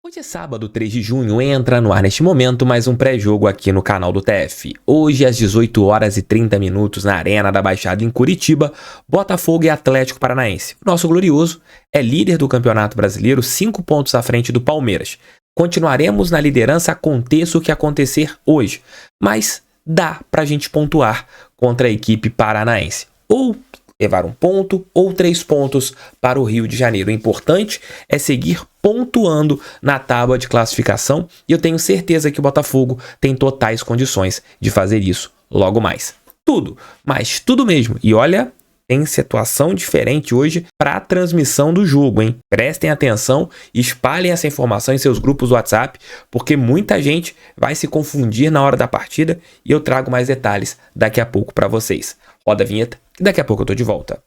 Hoje é sábado, 3 de junho, entra no ar neste momento mais um pré-jogo aqui no canal do TF. Hoje às 18 horas e 30 minutos na Arena da Baixada em Curitiba, Botafogo e Atlético Paranaense. O nosso glorioso é líder do Campeonato Brasileiro, 5 pontos à frente do Palmeiras. Continuaremos na liderança aconteça o que acontecer hoje, mas dá pra gente pontuar contra a equipe paranaense. Ou levar um ponto ou 3 pontos para o Rio de Janeiro. O importante é seguir pontuando na tábua de classificação e eu tenho certeza que o Botafogo tem totais condições de fazer isso logo mais. Tudo, mas tudo mesmo. E olha, tem situação diferente hoje para a transmissão do jogo, hein? Prestem atenção e espalhem essa informação em seus grupos do WhatsApp, porque muita gente vai se confundir na hora da partida e eu trago mais detalhes daqui a pouco para vocês. Roda a vinheta e daqui a pouco eu tô de volta.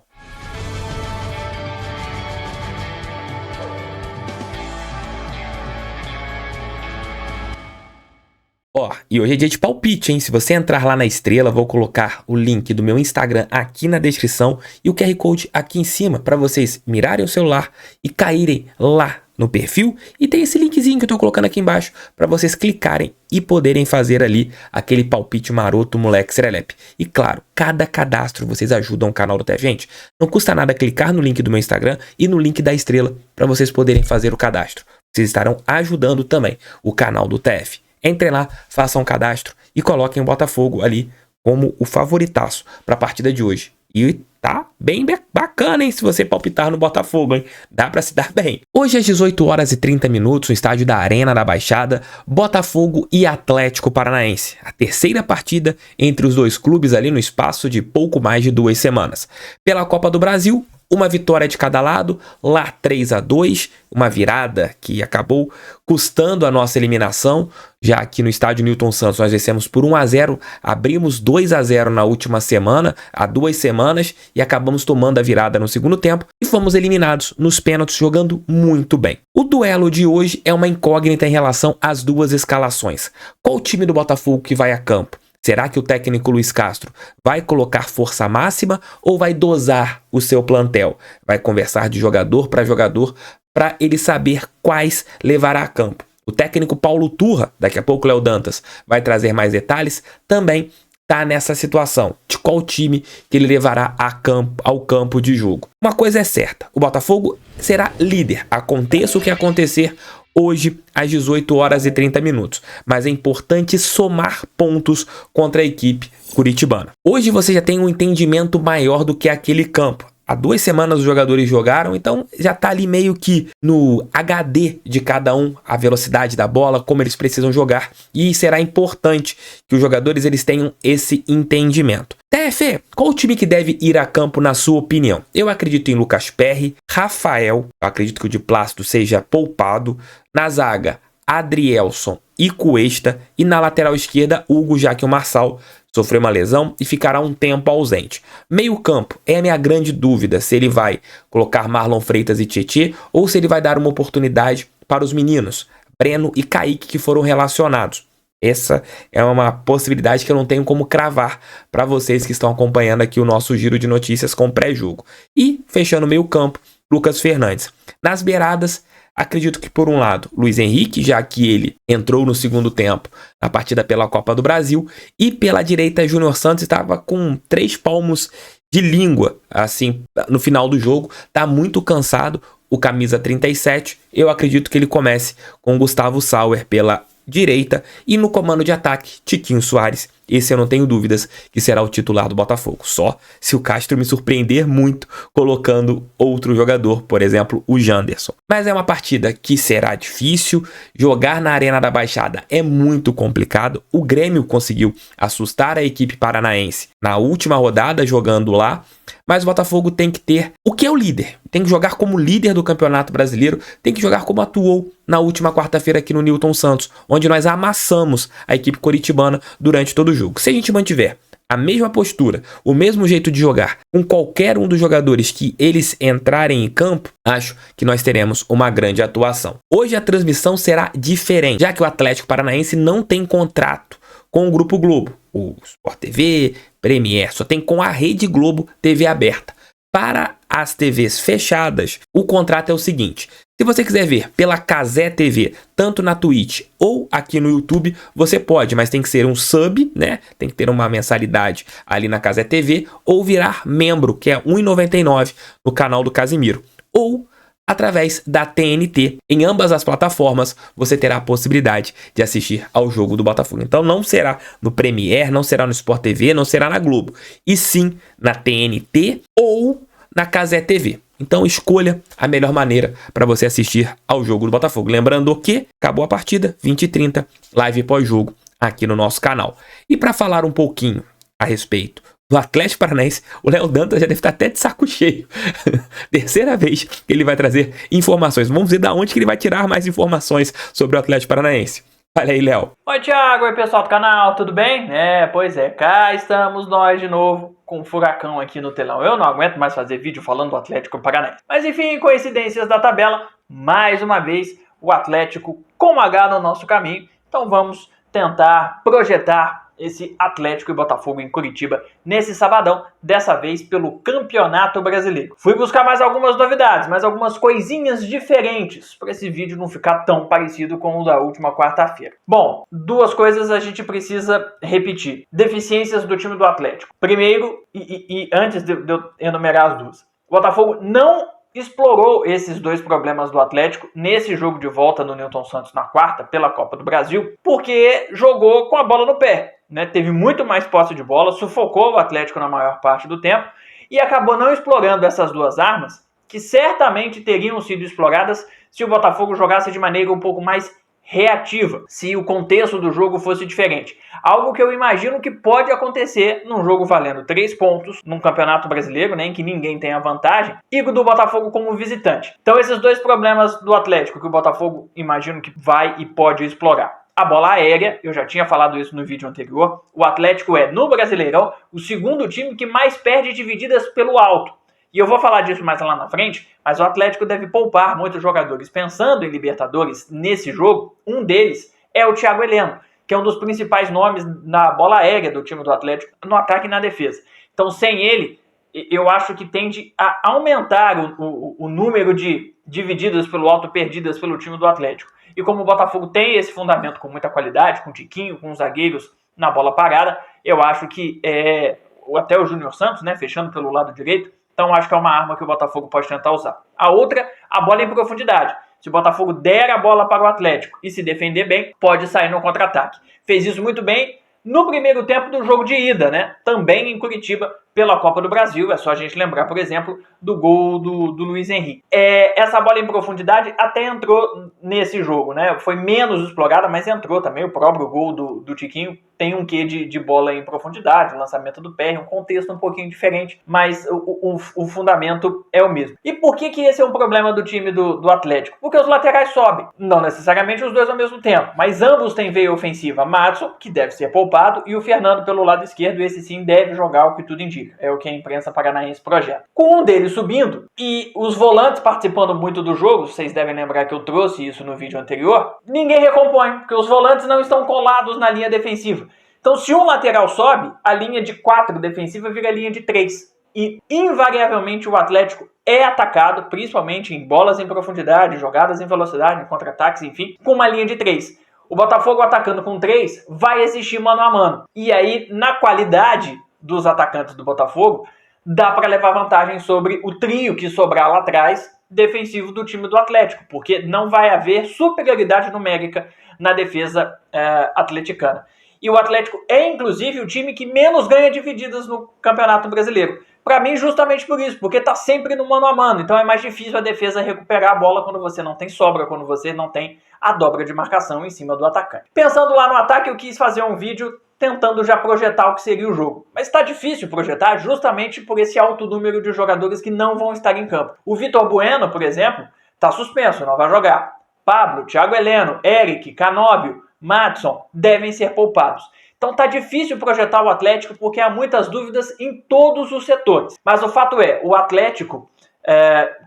E hoje é dia de palpite, hein? Se você entrar lá na estrela, vou colocar o link do meu Instagram aqui na descrição e o QR Code aqui em cima para vocês mirarem o celular e caírem lá no perfil. E tem esse linkzinho que eu tô colocando aqui embaixo para vocês clicarem e poderem fazer ali aquele palpite maroto, moleque serelepe. E claro, cada cadastro vocês ajudam o canal do TF. Gente, não custa nada clicar no link do meu Instagram e no link da estrela para vocês poderem fazer o cadastro. Vocês estarão ajudando também o canal do TF. Entrem lá, façam um cadastro e coloquem o Botafogo ali como o favoritaço para a partida de hoje. E tá bem bacana, hein? Se você palpitar no Botafogo, hein? Dá para se dar bem. Hoje às 18 horas e 30 minutos, no estádio da Arena da Baixada, Botafogo e Atlético Paranaense. A terceira partida entre os dois clubes ali no espaço de pouco mais de 2 semanas. Pela Copa do Brasil, uma vitória de cada lado, lá 3-2, uma virada que acabou custando a nossa eliminação, já que no estádio Newton Santos nós vencemos por 1-0, abrimos 2-0 na última semana, há 2 semanas, e acabamos tomando a virada no segundo tempo e fomos eliminados nos pênaltis jogando muito bem. O duelo de hoje é uma incógnita em relação às duas escalações. Qual o time do Botafogo que vai a campo? Será que o técnico Luiz Castro vai colocar força máxima ou vai dosar o seu plantel? Vai conversar de jogador para ele saber quais levará a campo. O técnico Paulo Turra, daqui a pouco Léo Dantas, vai trazer mais detalhes, também está nessa situação de qual time que ele levará ao campo de jogo. Uma coisa é certa, o Botafogo será líder, aconteça o que acontecer hoje às 18 horas e 30 minutos, mas é importante somar pontos contra a equipe curitibana. Hoje você já tem um entendimento maior do que aquele campo. Há 2 semanas os jogadores jogaram, então já está ali meio que no HD de cada um, a velocidade da bola, como eles precisam jogar, e será importante que os jogadores eles tenham esse entendimento. TF, qual o time que deve ir a campo na sua opinião? Eu acredito em Lucas Perry, Rafael, eu acredito que o de Plácido seja poupado, na zaga Adrielson e Cuesta, e na lateral esquerda Hugo, já que o Marçal sofreu uma lesão e ficará um tempo ausente. Meio campo é a minha grande dúvida, se ele vai colocar Marlon Freitas e Tietê ou se ele vai dar uma oportunidade para os meninos, Breno e Kaique, que foram relacionados. Essa é uma possibilidade que eu não tenho como cravar para vocês que estão acompanhando aqui o nosso giro de notícias com pré-jogo. E, fechando o meio campo, Lucas Fernandes. Nas beiradas, acredito que por um lado, Luiz Henrique, já que ele entrou no segundo tempo na partida pela Copa do Brasil, e pela direita, Júnior Santos estava com 3 palmos de língua, assim, no final do jogo, tá muito cansado, o camisa 37, eu acredito que ele comece com Gustavo Sauer pela direita e no comando de ataque, Tiquinho Soares. Esse eu não tenho dúvidas que será o titular do Botafogo, só se o Castro me surpreender muito colocando outro jogador, por exemplo, o Janderson. Mas é uma partida que será difícil, jogar na Arena da Baixada é muito complicado, o Grêmio conseguiu assustar a equipe paranaense na última rodada jogando lá, mas o Botafogo tem que ter o que é o líder, tem que jogar como líder do Campeonato Brasileiro, tem que jogar como atuou na última quarta-feira aqui no Newton Santos, onde nós amassamos a equipe curitibana durante todo o jogo. Se a gente mantiver a mesma postura, o mesmo jeito de jogar com qualquer um dos jogadores que eles entrarem em campo, acho que nós teremos uma grande atuação. Hoje a transmissão será diferente, já que o Atlético Paranaense não tem contrato com o Grupo Globo, o Sport TV, Premier, só tem com a Rede Globo TV aberta. Para as TVs fechadas, o contrato é o seguinte: se você quiser ver pela Cazé TV, tanto na Twitch ou aqui no YouTube, você pode, mas tem que ser um sub, né? Tem que ter uma mensalidade ali na Cazé TV, ou virar membro, que é R$ 1,99 no canal do Casimiro. Ou através da TNT. Em ambas as plataformas, você terá a possibilidade de assistir ao jogo do Botafogo. Então não será no Premiere, não será no Sport TV, não será na Globo, e sim na TNT ou na Cazé TV. Então escolha a melhor maneira para você assistir ao jogo do Botafogo. Lembrando que acabou a partida, 20h30, live pós-jogo aqui no nosso canal. E para falar um pouquinho a respeito do Atlético Paranaense, o Léo Dantas já deve estar até de saco cheio. Terceira vez que ele vai trazer informações. Vamos ver de onde que ele vai tirar mais informações sobre o Atlético Paranaense. Olha aí, Léo. Oi, Thiago. Oi, pessoal do canal. Tudo bem? Pois é. Cá estamos nós de novo com um furacão aqui no telão. Eu não aguento mais fazer vídeo falando do Atlético Paranaense. Mas enfim, coincidências da tabela. Mais uma vez, o Atlético com H no nosso caminho. Então vamos tentar projetar esse Atlético e Botafogo em Curitiba nesse sabadão, dessa vez pelo Campeonato Brasileiro. Fui buscar mais algumas novidades, mais algumas coisinhas diferentes, para esse vídeo não ficar tão parecido com o da última quarta-feira. Bom, duas coisas a gente precisa repetir. Deficiências do time do Atlético. Primeiro, e antes de eu enumerar as duas, o Botafogo não explorou esses dois problemas do Atlético nesse jogo de volta no Newton Santos na quarta, pela Copa do Brasil, porque jogou com a bola no pé, né? Teve muito mais posse de bola, sufocou o Atlético na maior parte do tempo e acabou não explorando essas duas armas, que certamente teriam sido exploradas se o Botafogo jogasse de maneira um pouco mais reativa, se o contexto do jogo fosse diferente. Algo que eu imagino que pode acontecer num jogo valendo 3 pontos, num Campeonato Brasileiro, né, em que ninguém tem a vantagem, e do Botafogo como visitante. Então esses dois problemas do Atlético, que o Botafogo imagino que vai e pode explorar. A bola aérea, eu já tinha falado isso no vídeo anterior, o Atlético é, no Brasileirão, o segundo time que mais perde divididas pelo alto. E eu vou falar disso mais lá na frente, mas o Atlético deve poupar muitos jogadores. Pensando em Libertadores nesse jogo, um deles é o Thiago Heleno, que é um dos principais nomes na bola aérea do time do Atlético, no ataque e na defesa. Então, sem ele, eu acho que tende a aumentar o número de divididas pelo alto perdidas pelo time do Atlético. E como o Botafogo tem esse fundamento com muita qualidade, com o Tiquinho, com os zagueiros na bola parada, eu acho que até o Júnior Santos, né, fechando pelo lado direito, então acho que é uma arma que o Botafogo pode tentar usar. A outra, a bola em profundidade. Se o Botafogo der a bola para o Atlético e se defender bem, pode sair no contra-ataque. Fez isso muito bem no primeiro tempo do jogo de ida, né? Também em Curitiba, pela Copa do Brasil. É só a gente lembrar, por exemplo, do gol do Luiz Henrique. Essa bola em profundidade até entrou nesse jogo, né? Foi menos explorada, mas entrou também. O próprio gol do Tiquinho tem um quê de bola em profundidade, o lançamento do pé, um contexto um pouquinho diferente, mas o fundamento é o mesmo. E por que esse é um problema do time do Atlético? Porque os laterais sobem. Não necessariamente os dois ao mesmo tempo, mas ambos têm veia ofensiva. Madison, que deve ser poupado, e o Fernando pelo lado esquerdo, esse sim deve jogar, o que tudo indica. É o que a imprensa paranaense projeta. Com um deles subindo e os volantes participando muito do jogo, vocês devem lembrar que eu trouxe isso no vídeo anterior, ninguém recompõe, porque os volantes não estão colados na linha defensiva. Então, se um lateral sobe, a linha de 4 defensiva vira linha de 3. E, invariavelmente, o Atlético é atacado, principalmente em bolas em profundidade, jogadas em velocidade, em contra-ataques, enfim, com uma linha de 3. O Botafogo atacando com 3 vai existir mano a mano. E aí, na qualidade dos atacantes do Botafogo, dá para levar vantagem sobre o trio que sobrar lá atrás, defensivo do time do Atlético, porque não vai haver superioridade numérica na defesa atleticana. E o Atlético é, inclusive, o time que menos ganha divididas no Campeonato Brasileiro. Para mim, justamente por isso, porque está sempre no mano a mano. Então é mais difícil a defesa recuperar a bola quando você não tem sobra, quando você não tem a dobra de marcação em cima do atacante. Pensando lá no ataque, eu quis fazer um vídeo tentando já projetar o que seria o jogo. Mas está difícil projetar justamente por esse alto número de jogadores que não vão estar em campo. O Vitor Bueno, por exemplo, está suspenso, não vai jogar. Pablo, Thiago Heleno, Eric, Canóbio, Madison devem ser poupados. Então tá difícil projetar o Atlético porque há muitas dúvidas em todos os setores. Mas o fato é, o Atlético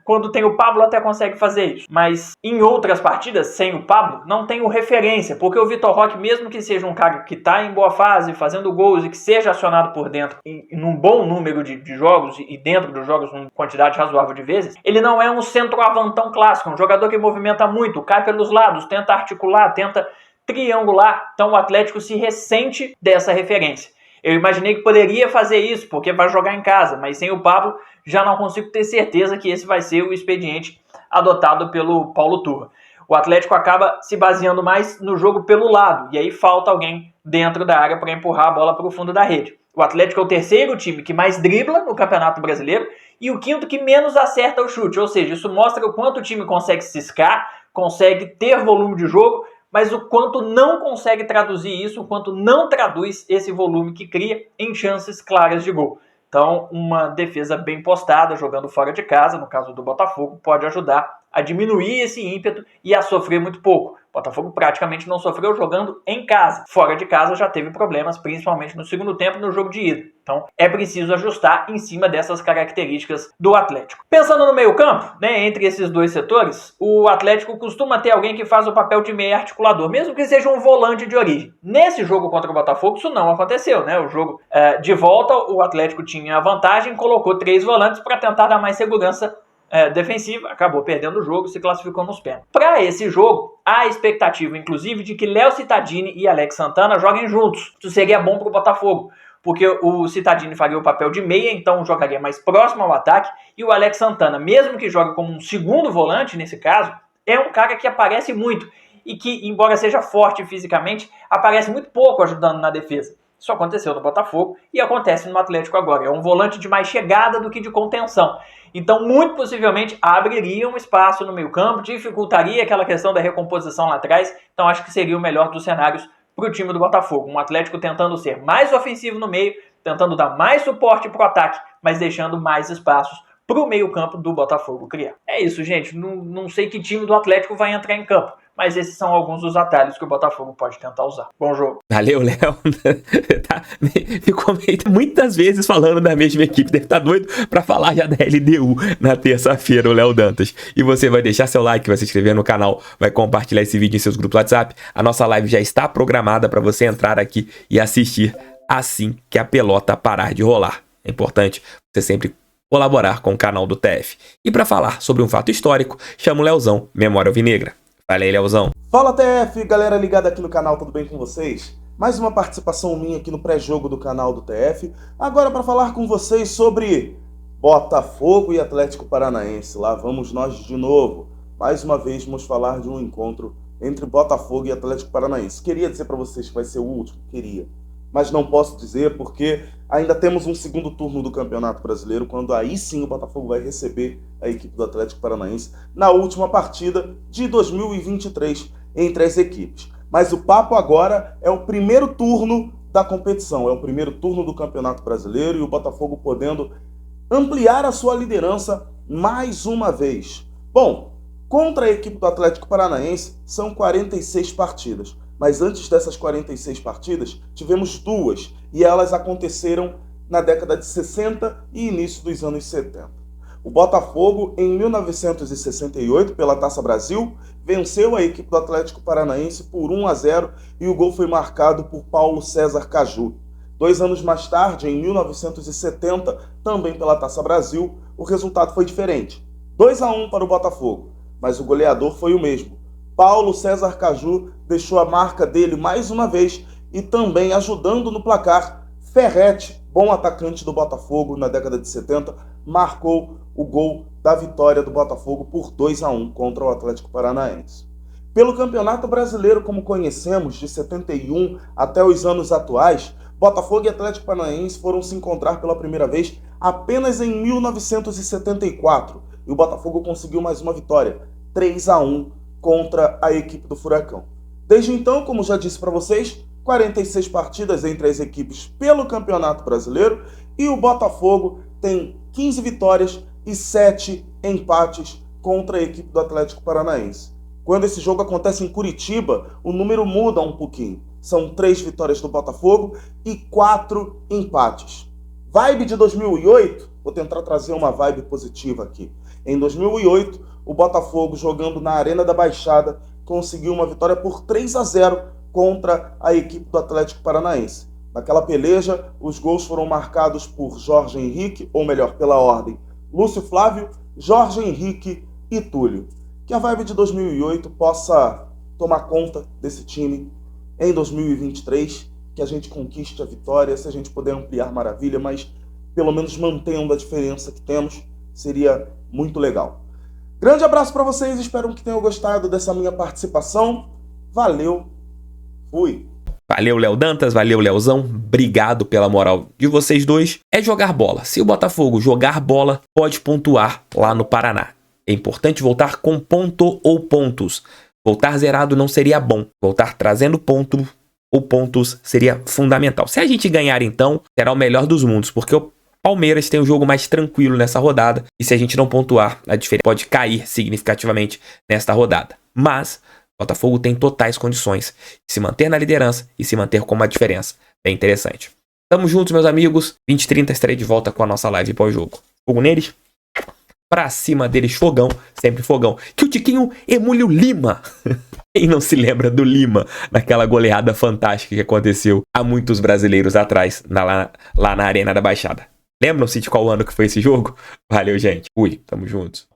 Quando tem o Pablo até consegue fazer isso, mas em outras partidas, sem o Pablo, não tenho referência, porque o Vitor Roque, mesmo que seja um cara que está em boa fase, fazendo gols e que seja acionado por dentro em um bom número de jogos e dentro dos jogos uma quantidade razoável de vezes, ele não é um centroavantão clássico, um jogador que movimenta muito, cai pelos lados, tenta articular, tenta triangular, então o Atlético se ressente dessa referência. Eu imaginei que poderia fazer isso, porque vai jogar em casa, mas sem o Pablo já não consigo ter certeza que esse vai ser o expediente adotado pelo Paulo Turra. O Atlético acaba se baseando mais no jogo pelo lado, e aí falta alguém dentro da área para empurrar a bola para o fundo da rede. O Atlético é o terceiro time que mais dribla no Campeonato Brasileiro e o quinto que menos acerta o chute, ou seja, isso mostra o quanto o time consegue ciscar, consegue ter volume de jogo, mas o quanto não consegue traduzir isso, o quanto não traduz esse volume que cria em chances claras de gol. Então, uma defesa bem postada, jogando fora de casa, no caso do Botafogo, pode ajudar a diminuir esse ímpeto e a sofrer muito pouco. O Botafogo praticamente não sofreu jogando em casa. Fora de casa já teve problemas, principalmente no segundo tempo no jogo de ida. Então é preciso ajustar em cima dessas características do Atlético. Pensando no meio-campo, entre esses dois setores, o Atlético costuma ter alguém que faz o papel de meio articulador, mesmo que seja um volante de origem. Nesse jogo contra o Botafogo isso não aconteceu, O jogo de volta, o Atlético tinha a vantagem, colocou 3 volantes para tentar dar mais segurança defensiva, acabou perdendo o jogo, se classificou nos pênaltis. Para esse jogo, há expectativa, inclusive, de que Léo Cittadini e Alex Santana joguem juntos. Isso seria bom para o Botafogo, porque o Cittadini faria o papel de meia, então jogaria mais próximo ao ataque, e o Alex Santana, mesmo que jogue como um segundo volante, nesse caso, é um cara que aparece muito, e que, embora seja forte fisicamente, aparece muito pouco ajudando na defesa. Isso aconteceu no Botafogo e acontece no Atlético agora. É um volante de mais chegada do que de contenção. Então, muito possivelmente, abriria um espaço no meio-campo, dificultaria aquela questão da recomposição lá atrás. Então, acho que seria o melhor dos cenários para o time do Botafogo. Um Atlético tentando ser mais ofensivo no meio, tentando dar mais suporte para o ataque, mas deixando mais espaços para o meio-campo do Botafogo criar. É isso, gente. Não sei que time do Atlético vai entrar em campo, mas esses são alguns dos atalhos que o Botafogo pode tentar usar. Bom jogo. Valeu, Léo. Ficou muitas vezes falando da mesma equipe. Deve estar doido pra falar já da LDU na terça-feira, o Léo Dantas. E você vai deixar seu like, vai se inscrever no canal, vai compartilhar esse vídeo em seus grupos WhatsApp. A nossa live já está programada para você entrar aqui e assistir assim que a pelota parar de rolar. É importante você sempre colaborar com o canal do TF. E para falar sobre um fato histórico, chama o Leozão, Memória Alvinegra. Fala aí, Leozão. Fala, TF, galera ligada aqui no canal, tudo bem com vocês? Mais uma participação minha aqui no pré-jogo do canal do TF, agora para falar com vocês sobre Botafogo e Atlético Paranaense. Lá vamos nós de novo. Mais uma vez vamos falar de um encontro entre Botafogo e Atlético Paranaense. Queria dizer para vocês que vai ser o último, mas não posso dizer porque ainda temos um segundo turno do Campeonato Brasileiro, quando aí sim o Botafogo vai receber a equipe do Atlético Paranaense na última partida de 2023 entre as equipes. Mas o papo agora é o primeiro turno da competição, é o primeiro turno do Campeonato Brasileiro e o Botafogo podendo ampliar a sua liderança mais uma vez. Bom, contra a equipe do Atlético Paranaense são 46 partidas. Mas antes dessas 46 partidas, tivemos 2, e elas aconteceram na década de 60 e início dos anos 70. O Botafogo, em 1968, pela Taça Brasil, venceu a equipe do Atlético Paranaense por 1-0 e o gol foi marcado por Paulo César Caju. 2 anos mais tarde, em 1970, também pela Taça Brasil, o resultado foi diferente. 2-1 para o Botafogo, mas o goleador foi o mesmo. Paulo César Caju deixou a marca dele mais uma vez e também ajudando no placar. Ferretti, bom atacante do Botafogo na década de 70, marcou o gol da vitória do Botafogo por 2-1 contra o Atlético Paranaense. Pelo Campeonato Brasileiro, como conhecemos, de 71 até os anos atuais, Botafogo e Atlético Paranaense foram se encontrar pela primeira vez apenas em 1974 e o Botafogo conseguiu mais uma vitória, 3-1 contra a equipe do Furacão. Desde então, como já disse para vocês, 46 partidas entre as equipes pelo Campeonato Brasileiro e o Botafogo tem 15 vitórias e 7 empates contra a equipe do Atlético Paranaense. Quando esse jogo acontece em Curitiba, o número muda um pouquinho. São 3 vitórias do Botafogo e 4 empates. Vibe de 2008, vou tentar trazer uma vibe positiva aqui. Em 2008, o Botafogo, jogando na Arena da Baixada, conseguiu uma vitória por 3-0 contra a equipe do Atlético Paranaense. Naquela peleja, os gols foram marcados por Jorge Henrique, ou melhor, pela ordem, Lúcio Flávio, Jorge Henrique e Túlio. Que a vibe de 2008 possa tomar conta desse time em 2023, que a gente conquiste a vitória, se a gente puder ampliar, maravilha, mas pelo menos mantendo a diferença que temos, seria muito legal. Grande abraço para vocês, espero que tenham gostado dessa minha participação. Valeu, fui! Valeu, Léo Dantas, valeu, Leozão, obrigado pela moral de vocês dois. É jogar bola. Se o Botafogo jogar bola, pode pontuar lá no Paraná. É importante voltar com ponto ou pontos. Voltar zerado não seria bom. Voltar trazendo ponto ou pontos seria fundamental. Se a gente ganhar, então, será o melhor dos mundos, porque o Palmeiras tem um jogo mais tranquilo nessa rodada, e se a gente não pontuar, a diferença pode cair significativamente nesta rodada. Mas o Botafogo tem totais condições de se manter na liderança e se manter com uma diferença bem interessante. Tamo juntos, meus amigos. 20h30 estarei de volta com a nossa live pós-jogo. Fogo neles. Pra cima deles, fogão. Sempre fogão. Que o Tiquinho emule o Lima. Quem não se lembra do Lima naquela goleada fantástica que aconteceu há muitos brasileiros atrás lá na Arena da Baixada? Lembram-se de qual ano que foi esse jogo? Valeu, gente. Fui. Tamo juntos.